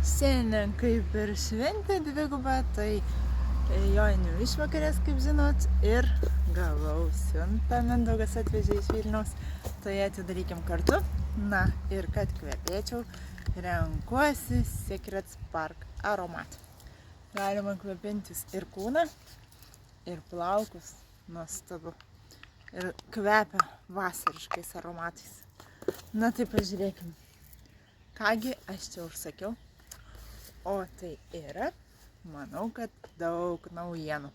Šiandien kaip ir šventė dviguba, tai joninių išvakarės, kaip žinot, ir gavau siuntą, Mindaugas atvežė iš Vilniaus, tai atidarykim kartu. Na ir kad kvepėčiau, renkuosi Secret Spark aromat. Galima kvepintis ir kūną, ir plaukus, nuostabu. Ir kvepia vasariškais aromatais. Na tai pažiūrėkim, kągi aš čia užsakiau. O tai yra, manau, kad daug naujienų.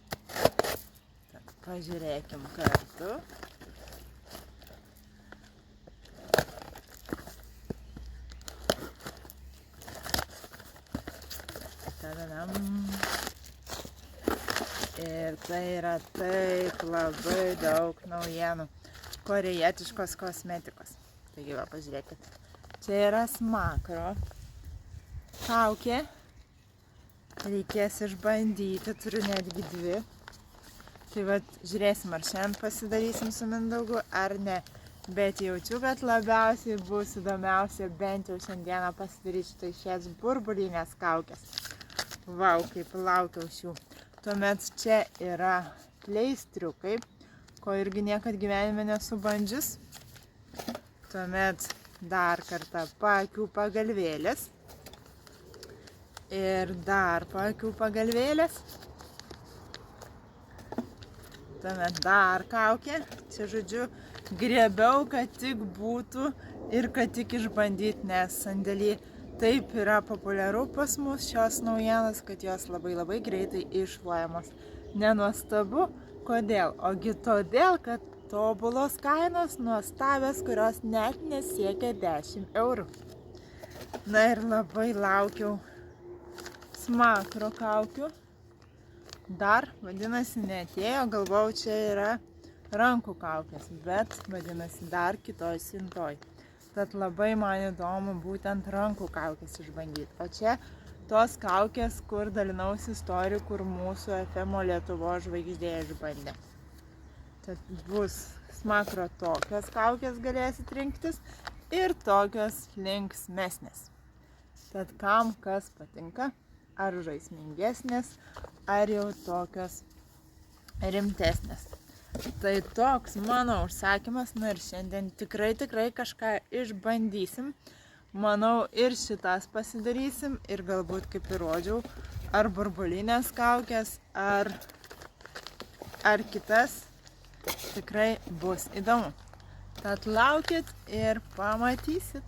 Tad pažiūrėkim kartu. Tadadam. Ir tai yra taip labai daug naujienų. Korėjietiškos kosmetikos. Taigi va, pažiūrėkit. Čia yra smakro kaukė. Reikės išbandyti, turiu netgi dvi. Tai vat, žiūrėsim, ar šiandien pasidarysim su Mindaugu, ar ne. Bet jaučiu, kad labiausiai bus įdomiausia bent jau šiandieną pasidaryti štai šias burbulinės kaukės. Vau, kaip laukiau šių. Tuomet čia yra pleistriukai, ko irgi niekad gyvenime nesu bandžius. Tuomet dar kartą paakių pagalvėlės. Ir dar paakių pagalvėlės. Tuomet dar kaukė. Čia, žodžiu, griebiau, kad tik būtų ir kad tik išbandyti, nes sandėly taip yra populiaru pas mus šios naujienos, kad jos labai greitai iššluojamos. Nenuostabu, kodėl? Ogi todėl, kad tobulos kainos nuostabios, kurios net nesiekia 10 eurų. Na ir labai laukiau smakro kaukių. Dar, vadinasi, neatėjo, galvojau, čia yra rankų kaukės, bet, vadinasi, dar kitoj siuntoj. Tad labai man įdomu būtent rankų kaukės išbandyti. O čia tos kaukės, kur dalinausi istorijų, kur mūsų FM Lietuvos žvaigždė išbandė. Tad bus smakro tokios kaukės galėsit rinktis ir tokios linksmesnės. Tad kam kas patinka, ar žaismingesnės, ar jau tokios rimtesnės. Tai toks mano užsakymas, na ir šiandien tikrai kažką išbandysim. Manau, ir šitas pasidarysim, ir galbūt, kaip ir rodžiau, ar burbulinės kaukės, ar kitas. Tikrai bus įdomu. Tad laukit ir pamatysit.